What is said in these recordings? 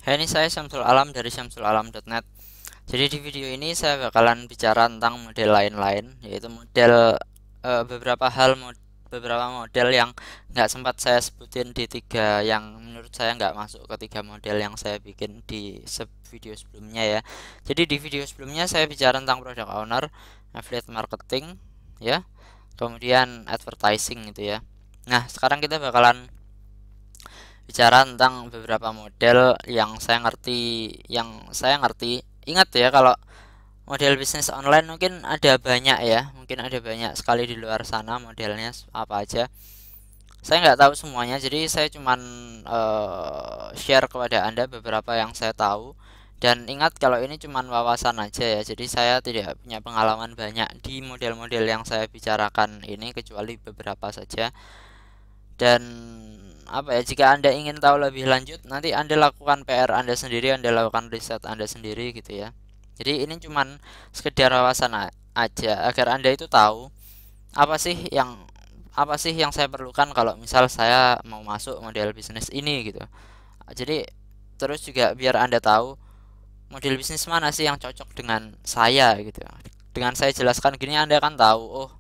Hai, ini saya Syamsul Alam dari syamsulalam.net. Jadi di video ini saya bakalan bicara tentang model lain-lain, yaitu model beberapa beberapa model yang nggak sempat saya sebutin di tiga yang menurut saya nggak masuk ke tiga model yang saya bikin di video sebelumnya ya. Jadi di video sebelumnya saya bicara tentang product owner, affiliate marketing, ya, kemudian advertising gitu ya. Nah, sekarang kita bakalan bicara tentang beberapa model yang saya ngerti. Ingat ya, kalau model bisnis online mungkin ada banyak ya, mungkin ada banyak sekali di luar sana modelnya apa aja. Saya nggak tahu semuanya, jadi saya cuman share kepada Anda beberapa yang saya tahu. Dan ingat, kalau ini cuman wawasan aja ya, jadi saya tidak punya pengalaman banyak di model-model yang saya bicarakan ini, kecuali beberapa saja. Dan apa ya, jika Anda ingin tahu lebih lanjut, nanti Anda lakukan PR Anda sendiri, Anda lakukan riset Anda sendiri gitu ya. Jadi ini cuman sekedar wawasan aja agar Anda itu tahu apa sih yang saya perlukan kalau misal saya mau masuk model bisnis ini gitu. Jadi terus juga biar Anda tahu model bisnis mana sih yang cocok dengan saya gitu. Dengan saya jelaskan gini, Anda kan tahu, oh,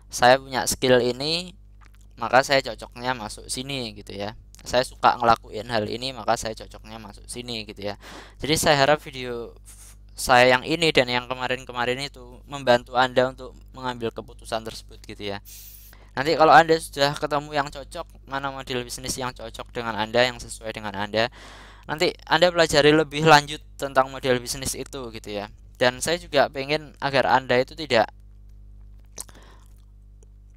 saya punya skill ini, maka saya cocoknya masuk sini gitu ya. Saya suka ngelakuin hal ini, maka saya cocoknya masuk sini gitu ya. Jadi saya harap video saya yang ini dan yang kemarin-kemarin itu membantu Anda untuk mengambil keputusan tersebut gitu ya. Nanti kalau Anda sudah ketemu yang cocok, mana model bisnis yang cocok dengan Anda, yang sesuai dengan Anda, nanti Anda pelajari lebih lanjut tentang model bisnis itu gitu ya. Dan saya juga pengen agar Anda itu tidak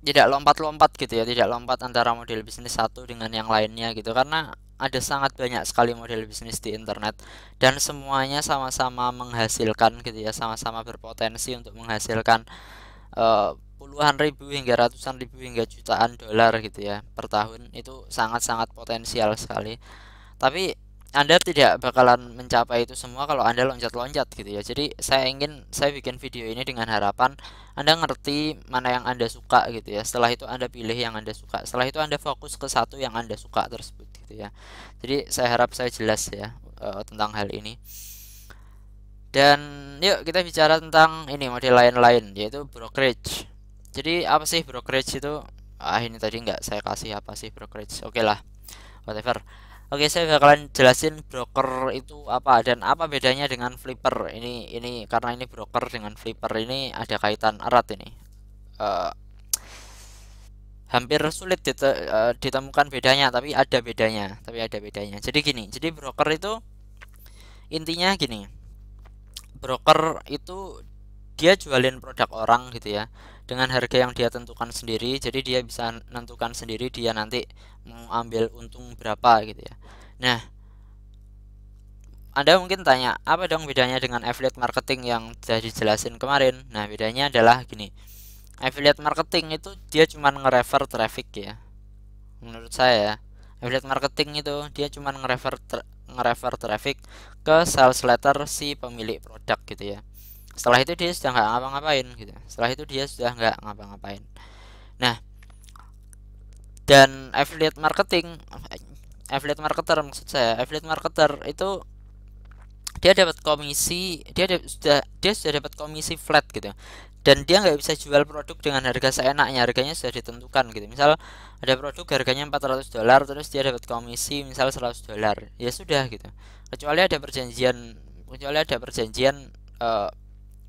lompat-lompat gitu ya, tidak lompat antara model bisnis satu dengan yang lainnya gitu, karena ada sangat banyak sekali model bisnis di internet dan semuanya sama-sama menghasilkan gitu ya, sama-sama berpotensi untuk menghasilkan puluhan ribu hingga ratusan ribu hingga jutaan dolar gitu ya per tahun. Itu sangat-sangat potensial sekali, tapi Anda tidak bakalan mencapai itu semua kalau Anda loncat-loncat gitu ya. Jadi saya bikin video ini dengan harapan Anda ngerti mana yang Anda suka gitu ya. Setelah itu Anda pilih yang Anda suka. Setelah itu Anda fokus ke satu yang Anda suka tersebut gitu ya. Jadi saya harap saya jelas ya tentang hal ini. Dan yuk kita bicara tentang ini model lain-lain, yaitu brokerage. Jadi apa sih brokerage itu? Ini tadi nggak saya kasih apa sih brokerage. Oke lah, whatever. Oke, saya bakalan jelasin broker itu apa dan apa bedanya dengan flipper. Ini karena ini broker dengan flipper ini ada kaitan erat ini. Eh, Hampir sulit ditemukan bedanya, tapi ada bedanya. Jadi gini, jadi broker itu intinya gini. Broker itu dia jualin produk orang gitu ya, dengan harga yang dia tentukan sendiri. Jadi dia bisa menentukan sendiri dia nanti mau ambil untung berapa gitu ya. Nah, Anda mungkin tanya, apa dong bedanya dengan affiliate marketing yang sudah dijelasin kemarin? Nah, bedanya adalah gini. Affiliate marketing itu dia cuma nge-refer traffic ya. Menurut saya, affiliate marketing itu dia cuma nge-refer traffic ke sales letter si pemilik produk gitu ya. Setelah itu dia sudah nggak ngapa-ngapain gitu. Setelah itu dia sudah nggak ngapa-ngapain. Nah, dan affiliate marketer maksud saya, affiliate marketer itu dia sudah dapat komisi flat gitu, dan dia nggak bisa jual produk dengan harga seenaknya. Harganya sudah ditentukan gitu. Misal ada produk harganya $400, terus dia dapat komisi misal $100, ya sudah gitu. Kecuali ada perjanjian eh,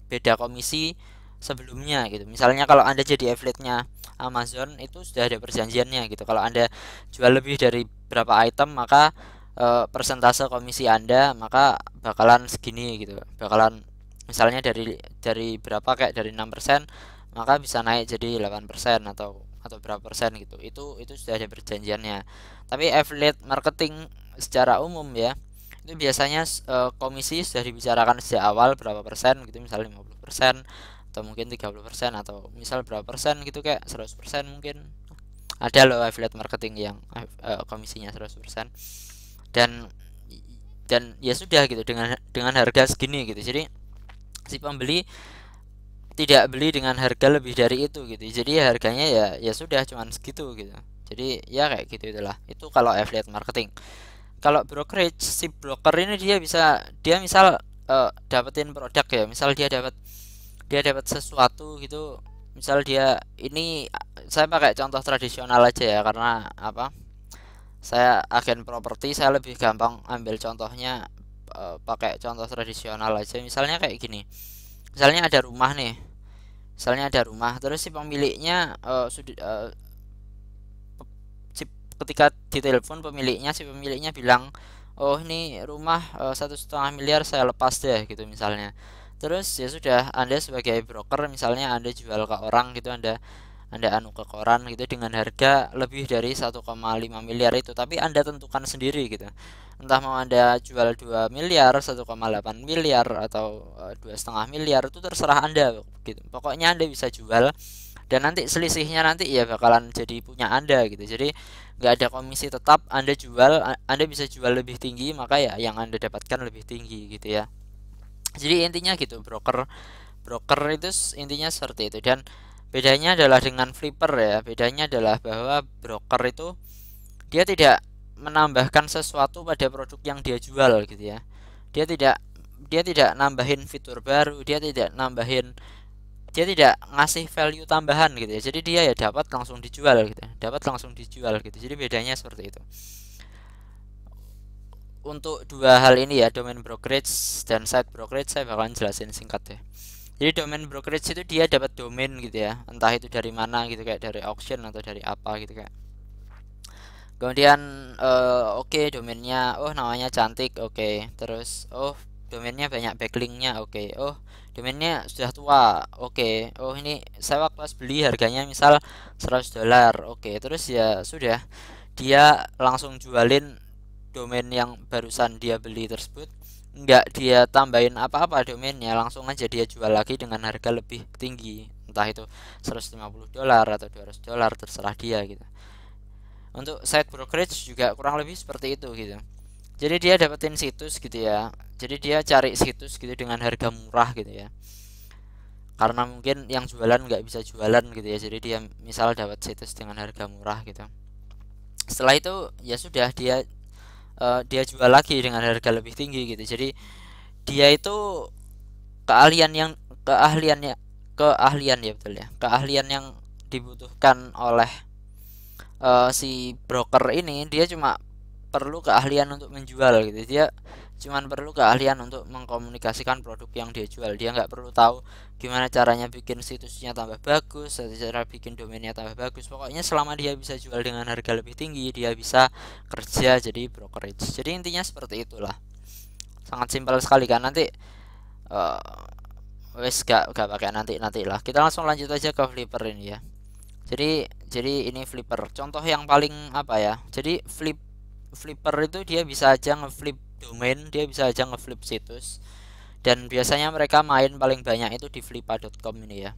beda komisi sebelumnya gitu. Misalnya kalau Anda jadi affiliate-nya Amazon, itu sudah ada perjanjiannya gitu. Kalau Anda jual lebih dari berapa item, maka persentase komisi Anda maka bakalan segini gitu. Bakalan misalnya dari berapa, kayak dari 6%, maka bisa naik jadi 8% atau berapa persen gitu. Itu sudah ada perjanjiannya. Tapi affiliate marketing secara umum ya, itu biasanya komisi sudah dibicarakan sejak awal berapa persen gitu, misalnya 50% atau mungkin 30% atau misal berapa persen gitu, kayak 100% mungkin. Ada loh affiliate marketing yang komisinya 100%. dan dan ya sudah gitu, dengan harga segini gitu. Jadi si pembeli tidak beli dengan harga lebih dari itu gitu. Jadi ya harganya ya sudah cuman segitu gitu. Jadi ya kayak gitu itulah. Itu kalau affiliate marketing. Kalau brokerage, si broker ini dia misal dapetin produk ya, misal dia dapat sesuatu gitu, misal dia ini, saya pakai contoh tradisional aja ya, karena apa, saya agen properti, saya lebih gampang ambil contohnya, pakai contoh tradisional aja. Misalnya kayak gini, misalnya ada rumah nih, terus si pemiliknya, ketika ditelepon pemiliknya, si pemiliknya bilang, oh ini rumah 1,5 miliar, saya lepas deh gitu misalnya. Terus ya sudah, Anda sebagai broker misalnya Anda jual ke orang gitu, anda anu ke koran gitu dengan harga lebih dari 1,5 miliar itu, tapi Anda tentukan sendiri gitu. Entah mau Anda jual 2 miliar, 1,8 miliar, atau 2,5 miliar, itu terserah Anda gitu. Pokoknya Anda bisa jual, dan nanti selisihnya nanti ya bakalan jadi punya Anda gitu. Jadi nggak ada komisi tetap, Anda bisa jual lebih tinggi, maka ya yang Anda dapatkan lebih tinggi gitu ya. Jadi intinya gitu, broker broker itu intinya seperti itu. Dan bedanya adalah dengan flipper ya, bedanya adalah bahwa broker itu dia tidak menambahkan sesuatu pada produk yang dia jual gitu ya. Dia tidak dia tidak nambahin fitur baru, dia tidak ngasih value tambahan gitu ya. Jadi dia ya dapat langsung dijual gitu, jadi bedanya seperti itu. Untuk dua hal ini ya, domain brokerage dan site brokerage, saya bakalan jelasin singkat ya. Jadi domain brokerage itu dia dapat domain gitu ya, entah itu dari mana gitu, kayak dari auction atau dari apa gitu kayak. Kemudian oke, domainnya, oh namanya cantik, oke. Terus oh, domainnya banyak backlinknya, oke. Oh, domainnya sudah tua, oke. Oh ini saya waktu pas beli harganya misal $100, oke. Terus ya sudah, dia langsung jualin domain yang barusan dia beli tersebut, nggak dia tambahin apa-apa domainnya, langsung aja dia jual lagi dengan harga lebih tinggi, entah itu $150 atau $200, terserah dia gitu. Untuk site brokerage juga kurang lebih seperti itu gitu. Jadi dia dapetin situs gitu ya, jadi dia cari situs gitu dengan harga murah gitu ya, karena mungkin yang jualan nggak bisa jualan gitu ya, jadi dia misal dapat situs dengan harga murah gitu. Setelah itu ya sudah, dia jual lagi dengan harga lebih tinggi gitu. Jadi dia itu keahlian yang keahliannya keahlian ya, betul ya, keahlian yang dibutuhkan oleh si broker ini, dia cuma perlu keahlian untuk menjual gitu. Dia cuman perlu keahlian untuk mengkomunikasikan produk yang dia jual. Dia nggak perlu tahu gimana caranya bikin situsnya tambah bagus atau cara bikin domainnya tambah bagus. Pokoknya selama dia bisa jual dengan harga lebih tinggi, dia bisa kerja jadi brokerage. Jadi intinya seperti itulah, sangat simpel sekali kan. Nanti uh, wes gak pakai nanti lah, kita langsung lanjut aja ke flipper ini ya. Jadi ini flipper contoh yang paling apa ya. Jadi flipper itu dia bisa aja ngeflip domain, dia bisa aja ngeflip situs, dan biasanya mereka main paling banyak itu di flipa.com ini ya.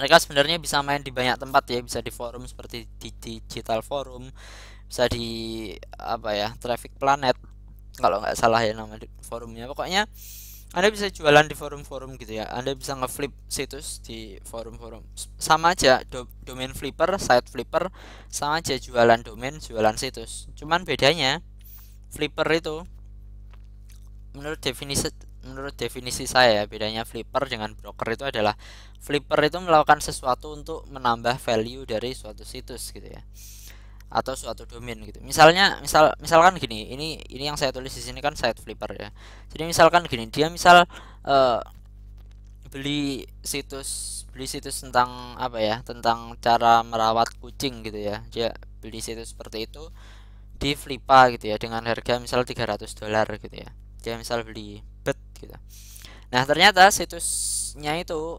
Mereka sebenarnya bisa main di banyak tempat ya, bisa di forum seperti di digital forum, bisa di apa ya, traffic planet kalau nggak salah ya nama forumnya. Pokoknya Anda bisa jualan di forum-forum gitu ya, Anda bisa ngeflip situs di forum-forum. Sama aja, domain flipper, site flipper, sama aja, jualan domain, jualan situs. Cuman bedanya flipper itu, menurut definisi menurut definisi saya ya, bedanya flipper dengan broker itu adalah flipper itu melakukan sesuatu untuk menambah value dari suatu situs gitu ya, atau suatu domain gitu. Misalkan gini, ini yang saya tulis di sini kan site flipper ya. Jadi misalkan gini, dia misal eh, beli situs tentang apa ya, tentang cara merawat kucing gitu ya. Dia beli situs seperti itu di Flipa gitu ya, dengan harga misal $300 gitu ya. Dia misal beli bed gitu. Nah ternyata situsnya itu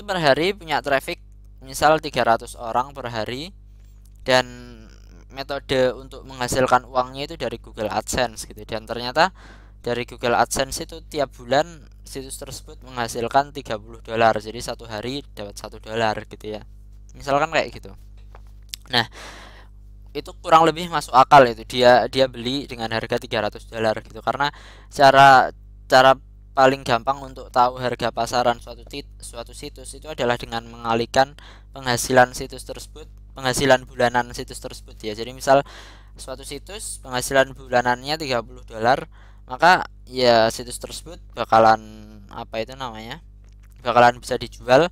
per hari punya traffic misal 300 orang per hari, dan metode untuk menghasilkan uangnya itu dari Google AdSense gitu. Dan ternyata dari Google AdSense itu tiap bulan situs tersebut menghasilkan $30, jadi satu hari dapat $1 gitu ya, misalkan kayak gitu. Nah itu kurang lebih masuk akal, itu dia dia beli dengan harga $300 gitu, karena cara cara paling gampang untuk tahu harga pasaran suatu situs itu adalah dengan mengalihkan penghasilan bulanan situs tersebut ya. Jadi misal suatu situs penghasilan bulanannya $30, maka ya situs tersebut bakalan apa itu namanya? Bakalan bisa dijual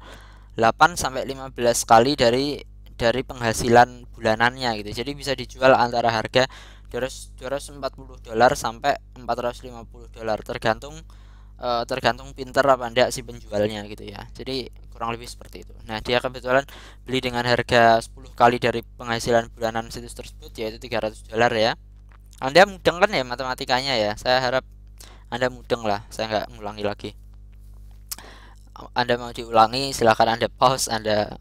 8 sampai 15 kali dari penghasilan bulanannya gitu. Jadi bisa dijual antara harga $240 sampai $450, tergantung pinter apa enggak si penjualnya gitu ya. Jadi kurang lebih seperti itu. Nah, dia kebetulan beli dengan harga 10 kali dari penghasilan bulanan situs tersebut, yaitu $300 ya. Anda mudeng kan ya matematikanya ya. Saya harap Anda mudeng lah. Saya nggak ngulangi lagi. Anda mau diulangi silahkan Anda pause, Anda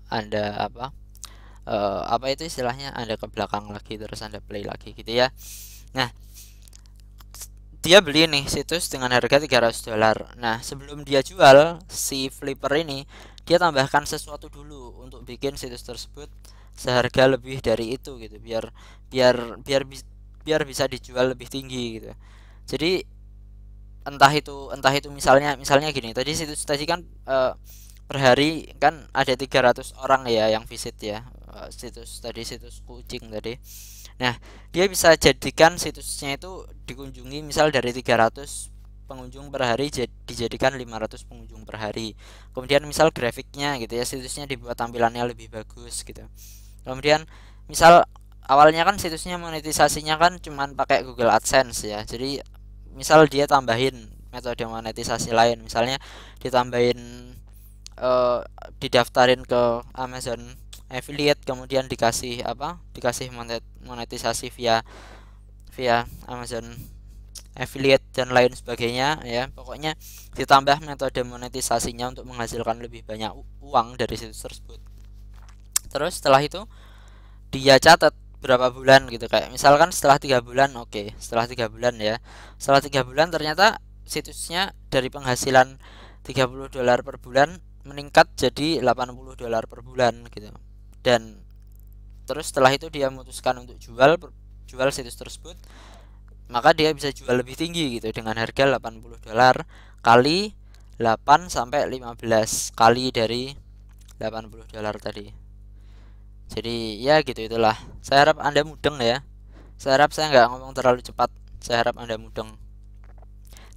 apa itu istilahnya, Anda ke belakang lagi terus Anda play lagi gitu ya. Nah, dia beli nih situs dengan harga $300. Nah, sebelum dia jual, si flipper ini dia tambahkan sesuatu dulu untuk bikin situs tersebut seharga lebih dari itu gitu, biar biar biar biar bisa dijual lebih tinggi gitu. Jadi entah itu misalnya gini, tadi situs tadi kan per hari kan ada 300 orang ya yang visit ya, situs kucing tadi. Nah, dia bisa jadikan situsnya itu dikunjungi misal dari 300 pengunjung per hari dijadikan 500 pengunjung per hari. Kemudian misal grafiknya gitu ya, situsnya dibuat tampilannya lebih bagus gitu. Kemudian misal awalnya kan situsnya monetisasinya kan cuman pakai Google AdSense ya. Jadi misal dia tambahin metode monetisasi lain, misalnya ditambahin eh, didaftarin ke Amazon affiliate, kemudian dikasih monetisasi via via Amazon affiliate dan lain sebagainya ya. Pokoknya ditambah metode monetisasinya untuk menghasilkan lebih banyak uang dari situs tersebut. Terus setelah itu dia catat berapa bulan gitu, kayak misalkan setelah 3 bulan, oke, setelah 3 bulan ya, setelah 3 bulan ternyata situsnya dari penghasilan $30 per bulan meningkat jadi $80 per bulan gitu. Dan terus setelah itu dia memutuskan untuk jual situs tersebut, maka dia bisa jual lebih tinggi gitu dengan harga $80 kali 8 sampai 15 kali dari $80 tadi. Jadi ya gitu itulah. Saya harap Anda mudeng ya. Saya harap saya nggak ngomong terlalu cepat. Saya harap Anda mudeng.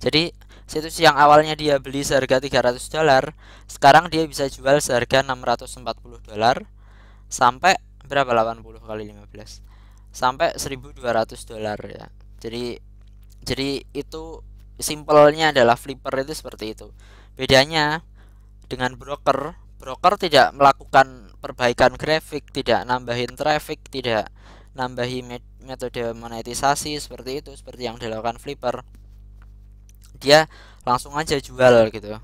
Jadi situs yang awalnya dia beli seharga $300, sekarang dia bisa jual seharga $640 sampai berapa, 80 kali 15 sampai $1.200 ya. Jadi itu simpelnya adalah flipper itu seperti itu. Bedanya dengan broker, broker tidak melakukan perbaikan grafik, tidak nambahin traffic, tidak nambahi metode monetisasi seperti itu, seperti yang dilakukan flipper. Dia langsung aja jual gitu.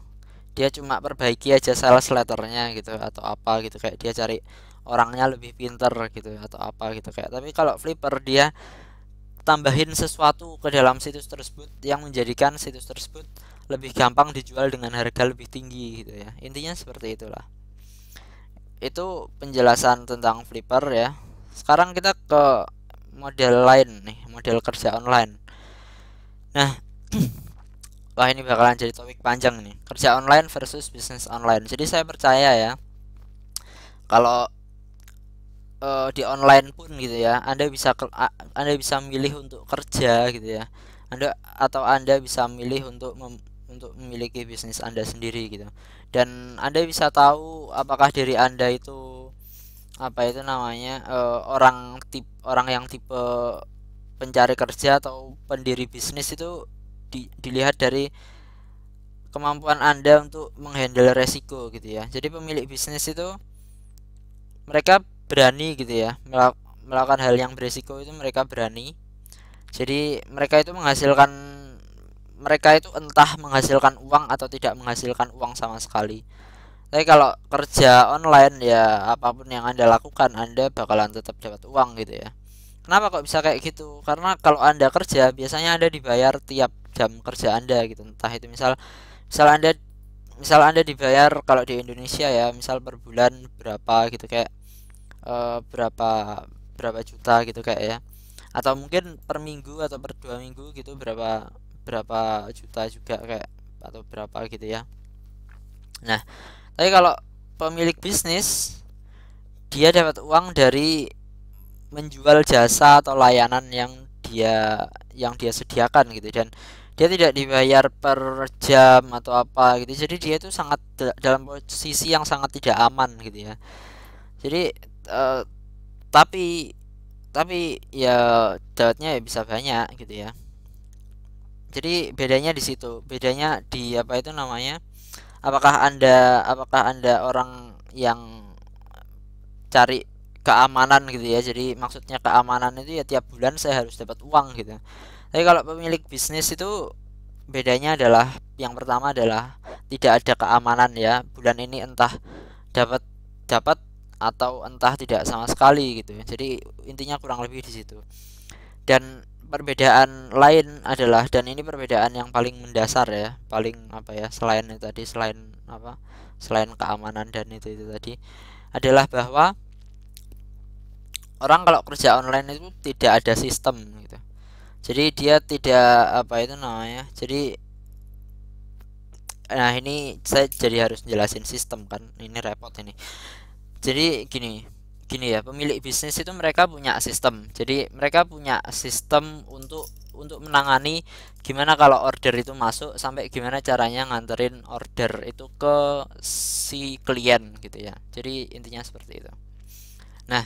Dia cuma perbaiki aja sales letternya gitu atau apa gitu, kayak dia cari orangnya lebih pinter gitu atau apa gitu kayak. Tapi kalau flipper dia tambahin sesuatu ke dalam situs tersebut yang menjadikan situs tersebut lebih gampang dijual dengan harga lebih tinggi gitu ya. Intinya seperti itulah. Itu penjelasan tentang flipper ya. Sekarang kita ke model lain nih, model kerja online. Nah, wah ini bakalan jadi topik panjang nih. Kerja online versus bisnis online. Jadi saya percaya ya, kalau di online pun gitu ya, Anda bisa milih untuk kerja gitu ya. Anda bisa milih untuk memiliki bisnis Anda sendiri gitu. Dan Anda bisa tahu apakah diri Anda itu apa itu namanya, orang yang tipe pencari kerja atau pendiri bisnis itu dilihat dari kemampuan Anda untuk menghandle resiko gitu ya. Jadi pemilik bisnis itu mereka berani gitu ya, melakukan hal yang beresiko itu mereka berani. Jadi mereka itu entah menghasilkan uang atau tidak menghasilkan uang sama sekali. Tapi kalau kerja online ya apapun yang Anda lakukan Anda bakalan tetap dapat uang gitu ya. Kenapa kok bisa kayak gitu? Karena kalau Anda kerja biasanya Anda dibayar tiap jam kerja Anda gitu. Entah itu misal Anda dibayar kalau di Indonesia ya, misal per bulan berapa gitu, kayak berapa berapa juta gitu kayak ya, atau mungkin per minggu atau per 2 minggu gitu berapa berapa juta juga kayak, atau berapa gitu ya. Nah, tapi kalau pemilik bisnis dia dapat uang dari menjual jasa atau layanan yang dia sediakan gitu, dan dia tidak dibayar per jam atau apa gitu. Jadi dia itu sangat dalam posisi yang sangat tidak aman gitu ya. Jadi eh, tapi ya dapatnya ya bisa banyak gitu ya. Jadi bedanya di situ, bedanya di apa itu namanya, apakah anda orang yang cari keamanan gitu ya. Jadi maksudnya keamanan itu ya tiap bulan saya harus dapat uang gitu. Tapi kalau pemilik bisnis itu bedanya adalah, yang pertama adalah tidak ada keamanan ya. Bulan ini entah dapat dapat atau entah tidak sama sekali gitu. Jadi intinya kurang lebih di situ. Dan perbedaan lain adalah, dan ini perbedaan yang paling mendasar ya, paling apa ya, selain itu tadi, selain apa, selain keamanan dan itu tadi, adalah bahwa orang kalau kerja online itu tidak ada sistem gitu. Jadi dia tidak apa itu namanya. Jadi nah ini saya jadi harus jelasin sistem kan. Ini repot ini. Jadi gini, gini ya, pemilik bisnis itu mereka punya sistem. Jadi mereka punya sistem untuk menangani gimana kalau order itu masuk, sampai gimana caranya nganterin order itu ke si klien gitu ya. Jadi intinya seperti itu. Nah,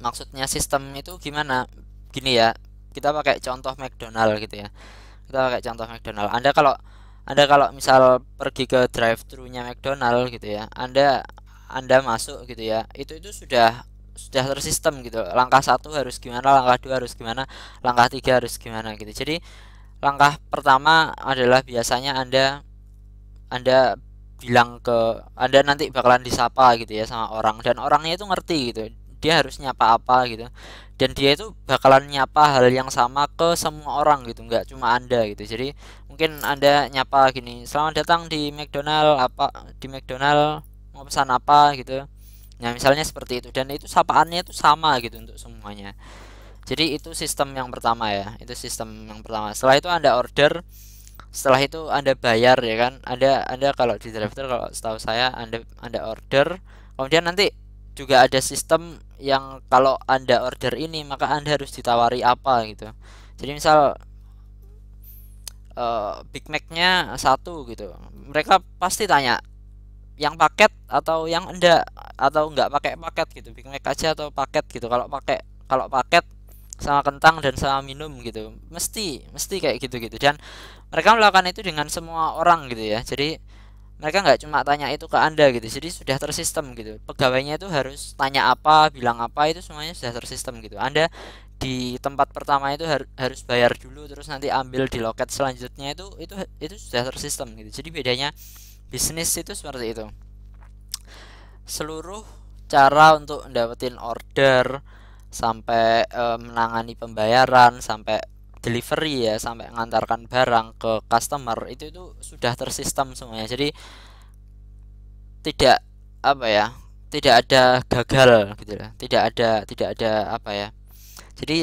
maksudnya sistem itu gimana? Gini ya, kita pakai contoh McDonald gitu ya. Kita pakai contoh McDonald. Anda kalau misal pergi ke drive-thru-nya McDonald gitu ya, Anda masuk gitu ya, itu sudah tersistem gitu. Langkah satu harus gimana, langkah dua harus gimana, langkah tiga harus gimana gitu. Jadi langkah pertama adalah biasanya Anda bilang ke Anda nanti bakalan disapa gitu ya sama orang, dan orangnya itu ngerti gitu. Dia harus nyapa apa gitu. Dan dia itu bakalan nyapa hal yang sama ke semua orang gitu, nggak cuma Anda gitu. Jadi mungkin Anda nyapa gini, "Selamat datang di McDonald, mau pesan apa?" gitu. Nah, misalnya seperti itu, dan itu sapaannya itu sama gitu untuk semuanya. Jadi itu sistem yang pertama ya. Itu sistem yang pertama. Setelah itu Anda order, setelah itu Anda bayar ya kan. Anda kalau di drive-thru, kalau setahu saya Anda order, kemudian nanti juga ada sistem yang kalau Anda order ini maka Anda harus ditawari apa gitu. Jadi misal Big Mac-nya satu gitu. Mereka pasti tanya yang paket atau yang enggak, atau enggak pakai paket gitu. Big Mac aja atau paket gitu. Kalau paket sama kentang dan sama minum gitu, mesti kayak gitu gitu. Dan mereka melakukan itu dengan semua orang gitu ya. Jadi mereka nggak cuma tanya itu ke Anda gitu. Jadi sudah tersistem gitu. Pegawainya itu harus tanya apa, bilang apa, itu semuanya sudah tersistem gitu. Anda di tempat pertama itu harus bayar dulu, terus nanti ambil di loket selanjutnya, itu sudah tersistem gitu. Jadi bedanya bisnis itu seperti itu. Seluruh cara untuk dapetin order, sampai menangani pembayaran, sampai delivery ya, sampai mengantarkan barang ke customer, itu sudah tersistem semuanya. Jadi tidak apa ya, tidak ada gagal gitu lah, tidak ada apa ya. Jadi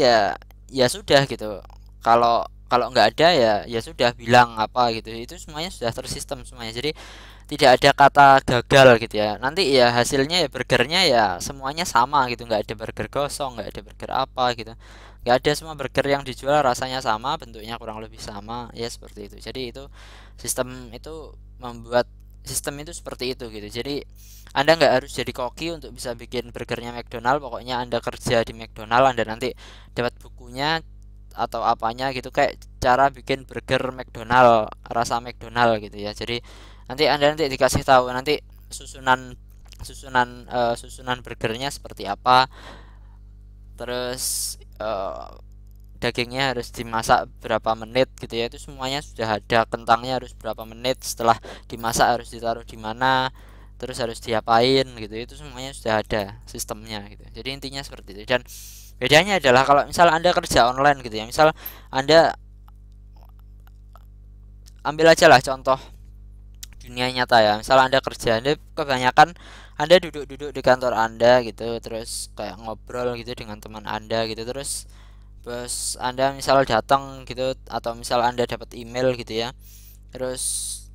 ya sudah gitu. Kalau nggak ada ya sudah, bilang apa gitu, itu semuanya sudah tersistem semuanya. Jadi tidak ada kata gagal gitu ya. Nanti ya hasilnya ya burgernya ya semuanya sama gitu, nggak ada burger gosong, nggak ada burger apa gitu, nggak ada. Semua burger yang dijual rasanya sama, bentuknya kurang lebih sama ya, seperti itu. Jadi itu sistem itu membuat sistem itu seperti itu gitu. Jadi Anda nggak harus jadi koki untuk bisa bikin burgernya McDonald. Pokoknya Anda kerja di McDonald, Anda nanti dapat bukunya atau apanya gitu, kayak cara bikin burger McDonald, rasa McDonald gitu ya. Jadi nanti dikasih tahu nanti susunan susunan burgernya seperti apa, terus dagingnya harus dimasak berapa menit gitu ya. Itu semuanya sudah ada. Kentangnya harus berapa menit, setelah dimasak harus ditaruh di mana, terus harus diapain gitu. Itu semuanya sudah ada sistemnya gitu. Jadi intinya seperti itu. Dan bedanya adalah kalau misal Anda kerja online gitu ya, misal Anda ambil aja lah contoh dunia nyata ya. Misal Anda kerja, Anda kebanyakan Anda duduk-duduk di kantor Anda gitu, terus kayak ngobrol gitu dengan teman Anda gitu. Terus bos Anda misal datang gitu, atau misal Anda dapat email gitu ya. Terus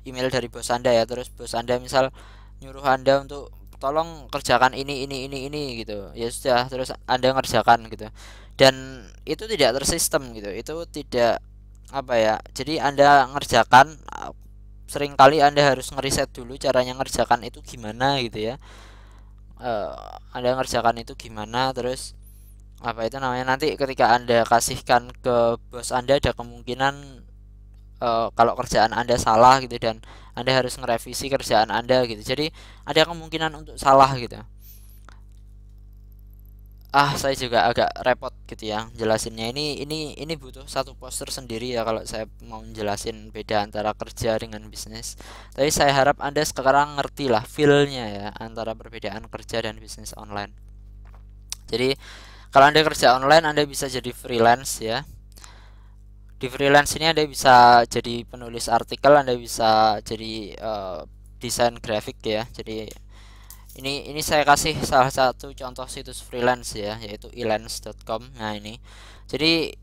email dari bos Anda ya, terus bos Anda misal nyuruh Anda untuk tolong kerjakan ini gitu, ya sudah, terus Anda ngerjakan gitu, dan itu tidak tersistem gitu, itu tidak apa ya, jadi Anda ngerjakan, seringkali Anda harus ngeriset dulu caranya ngerjakan itu gimana gitu ya. Eh, Anda ngerjakan itu gimana, terus apa itu namanya, nanti ketika Anda kasihkan ke bos Anda ada kemungkinan kalau kerjaan Anda salah gitu, dan Anda harus ngerevisi kerjaan Anda gitu. Jadi ada kemungkinan untuk salah gitu. Saya juga agak repot gitu ya jelasinnya. Ini butuh satu poster sendiri ya kalau saya mau jelasin beda antara kerja dengan bisnis. Tapi saya harap Anda sekarang ngerti lah feel-nya ya antara perbedaan kerja dan bisnis online. Jadi kalau Anda kerja online, Anda bisa jadi freelance ya. Di freelance ini Anda bisa jadi penulis artikel, Anda bisa jadi desain grafik ya. Jadi ini saya kasih salah satu contoh situs freelance ya, yaitu elance.com. Nah, ini. Jadi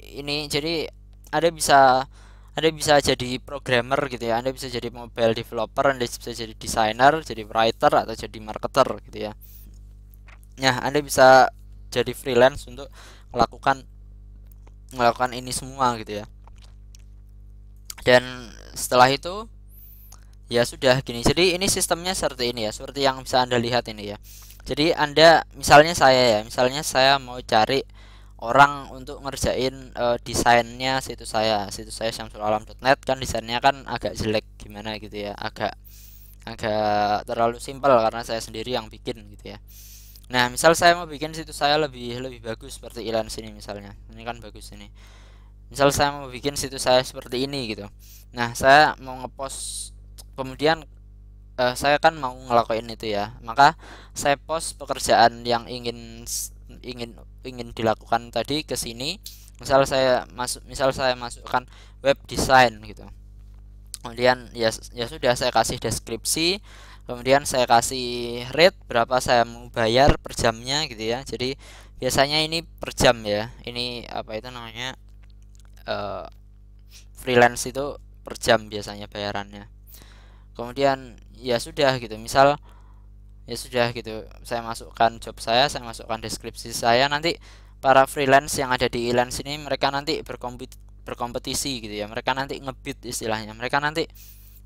Anda bisa jadi programmer gitu ya. Anda bisa jadi mobile developer, Anda bisa jadi designer, jadi writer, atau jadi marketer gitu ya. Nah, Anda bisa jadi freelance untuk melakukan melakukan ini semua gitu ya. Dan setelah itu ya sudah gini. Jadi ini sistemnya seperti ini ya, seperti yang bisa Anda lihat ini ya. Jadi Anda, misalnya saya mau cari orang untuk ngerjain desainnya situs saya syamsulalam.net, kan desainnya kan agak jelek gimana gitu ya, agak agak terlalu simpel karena saya sendiri yang bikin gitu ya. Nah, misal saya mau bikin situs saya lebih lebih bagus seperti Ilan sini misalnya. Ini kan bagus ini. Misal saya mau bikin situs saya seperti ini gitu. Nah, saya mau ngepost, kemudian saya kan mau ngelakuin itu ya, maka saya post pekerjaan yang ingin ingin dilakukan tadi ke sini. Misal saya masukkan web design gitu. Kemudian ya sudah, saya kasih deskripsi, kemudian saya kasih rate berapa saya mau bayar per jamnya gitu ya. Jadi biasanya ini per jam ya. Ini apa itu namanya, eh, freelance itu per jam biasanya bayarannya. Kemudian ya sudah gitu, misal ya sudah gitu, saya masukkan job saya masukkan deskripsi saya, nanti para freelance yang ada di Elance ini mereka nanti berkompetisi gitu ya, mereka nanti ngebid istilahnya, mereka nanti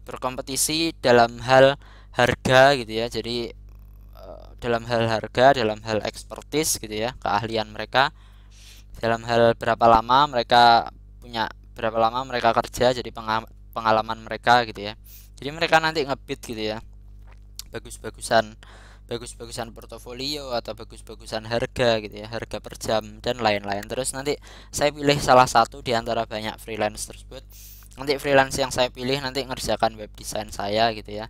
berkompetisi dalam hal harga gitu ya. Jadi dalam hal harga, dalam hal expertise gitu ya, keahlian mereka, dalam hal berapa lama mereka kerja, jadi pengalaman mereka gitu ya. Jadi mereka nanti ngebid gitu ya, bagus-bagusan bagus-bagusan portofolio atau bagus-bagusan harga gitu ya, harga per jam dan lain-lain. Terus nanti saya pilih salah satu di antara banyak freelance tersebut. Nanti freelance yang saya pilih nanti ngerjakan web design saya gitu ya.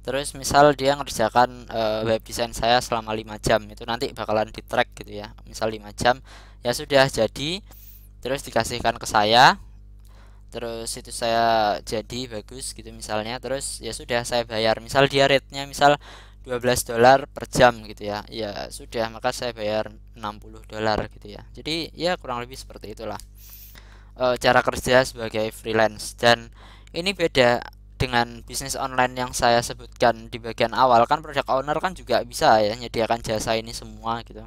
Terus misal dia ngerjakan web design saya selama 5 jam, itu nanti bakalan di track gitu ya. Misal 5 jam ya sudah jadi, terus dikasihkan ke saya, terus itu saya jadi bagus gitu misalnya, terus ya sudah saya bayar, misal dia rate-nya misal $12 per jam gitu ya, ya sudah, maka saya bayar $60 gitu ya. Jadi ya kurang lebih seperti itulah cara kerja sebagai freelance. Dan ini beda dengan bisnis online yang saya sebutkan di bagian awal. Kan product owner kan juga bisa ya menyediakan jasa ini semua gitu.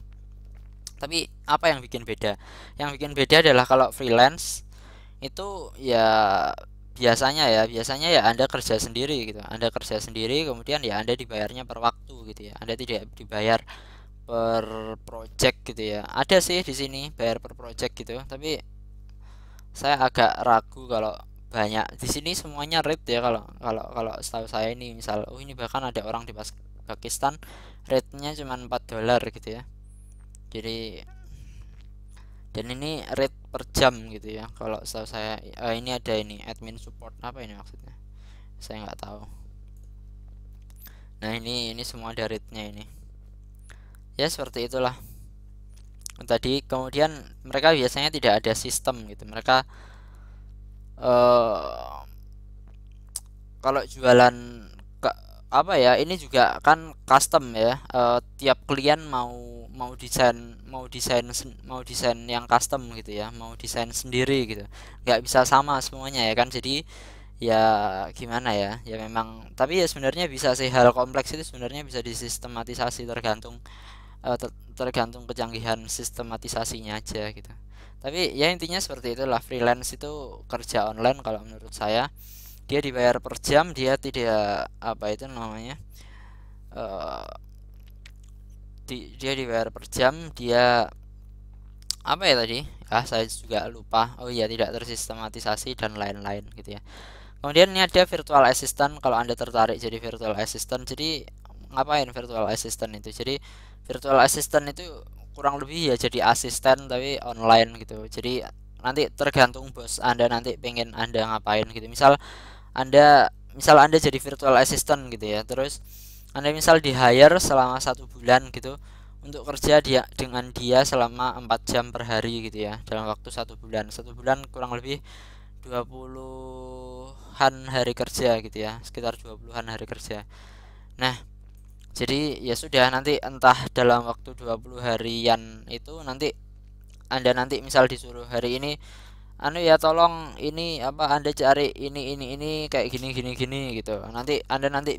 Tapi apa yang bikin beda? Yang bikin beda adalah kalau freelance itu ya biasanya ya Anda kerja sendiri gitu. Anda kerja sendiri, kemudian ya Anda dibayarnya per waktu gitu ya. Anda tidak dibayar per project gitu ya. Ada sih di sini bayar per project gitu, tapi saya agak ragu kalau banyak di sini semuanya rate ya. Kalau kalau kalau setahu saya ini, misal ini bahkan ada orang di Pakistan rate-nya cuma $4 gitu ya. Jadi, dan ini rate per jam gitu ya kalau setahu saya. Ini ada ini admin support, apa ini maksudnya saya nggak tahu. Nah, ini semua ada rate-nya ini ya, seperti itulah tadi. Kemudian mereka biasanya tidak ada sistem gitu, mereka eh kalau jualan ke apa ya, ini juga kan custom ya. Tiap klien mau desain yang custom gitu ya, mau desain sendiri gitu, nggak bisa sama semuanya ya kan. Jadi Ya gimana ya, ya memang, tapi ya sebenarnya bisa sih, hal kompleks itu sebenarnya bisa disistematisasi, tergantung tergantung kecanggihan sistematisasinya aja gitu. Tapi ya intinya seperti itulah, freelance itu kerja online kalau menurut saya. Dia dibayar per jam, dia tidak apa itu namanya, eh, dia dibayar per jam, dia apa ya tadi, saya juga lupa. Oh iya, tidak tersistematisasi dan lain-lain gitu ya. Kemudian ini ada virtual assistant, kalau Anda tertarik jadi virtual assistant. Jadi ngapain virtual assistant itu? Jadi virtual assistant itu kurang lebih ya jadi asisten tapi online gitu. Jadi nanti tergantung bos Anda nanti pengen Anda ngapain gitu. Misal Anda jadi virtual assistant gitu ya. Terus Anda misal di hire selama 1 bulan gitu untuk kerja dengan dia selama 4 jam per hari gitu ya, dalam waktu 1 bulan. 1 bulan kurang lebih 20-an hari kerja gitu ya, sekitar 20-an hari kerja. Nah, jadi ya sudah, nanti entah dalam waktu 20 harian itu nanti Anda nanti misal disuruh hari ini, anu ya tolong ini apa, Anda cari ini kayak gini gini gini gitu. Nanti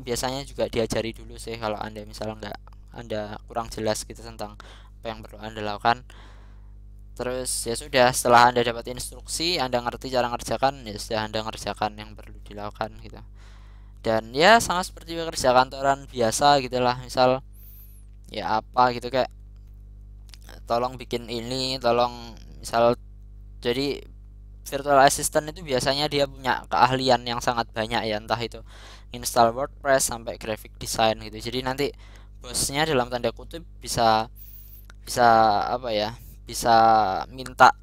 biasanya juga diajari dulu sih, kalau Anda misal nggak, Anda kurang jelas gitu tentang apa yang perlu Anda lakukan. Terus ya sudah, setelah Anda dapat instruksi, Anda ngerti cara ngerjakan, ya sudah Anda ngerjakan yang perlu dilakukan gitu. Dan ya sama seperti bekerja kantoran biasa gitulah, misal ya apa gitu, kayak tolong bikin ini, tolong misal. Jadi virtual assistant itu biasanya dia punya keahlian yang sangat banyak ya, entah itu install WordPress sampai graphic design gitu. Jadi nanti bosnya dalam tanda kutip bisa bisa apa ya, bisa minta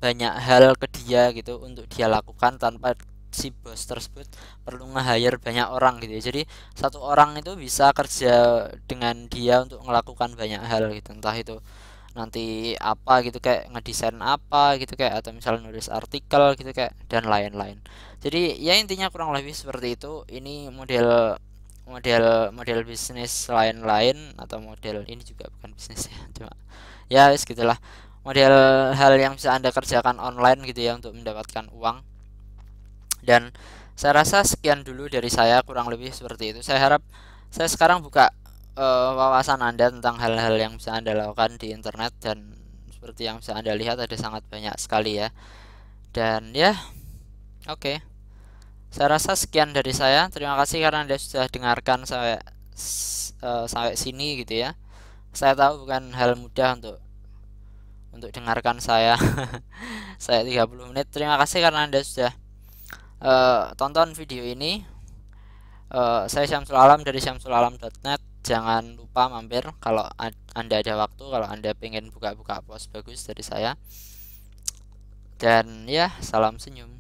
banyak hal ke dia gitu untuk dia lakukan, tanpa si bos tersebut perlu nge-hire banyak orang gitu ya. Jadi satu orang itu bisa kerja dengan dia untuk melakukan banyak hal gitu, entah itu nanti apa gitu, kayak ngedesain apa gitu, kayak atau misalnya nulis artikel gitu kayak, dan lain-lain. Jadi ya intinya kurang lebih seperti itu. Ini model model bisnis lain-lain, atau model ini juga bukan bisnis ya, cuma ya wis gitulah, model hal yang bisa Anda kerjakan online gitu ya untuk mendapatkan uang. Dan saya rasa sekian dulu dari saya, kurang lebih seperti itu. Saya harap saya sekarang buka wawasan Anda tentang hal-hal yang bisa Anda lakukan di internet, dan seperti yang bisa Anda lihat ada sangat banyak sekali ya. Dan ya, oke. Saya rasa sekian dari saya. Terima kasih karena Anda sudah dengarkan sampai sini gitu ya. Saya tahu bukan hal mudah untuk dengarkan saya. Saya 30 menit. Terima kasih karena Anda sudah tonton video ini. Saya Syamsul Alam dari syamsulalam.net. Jangan lupa mampir kalau Anda ada waktu, kalau Anda pengen buka-buka post bagus dari saya. Dan ya, salam senyum.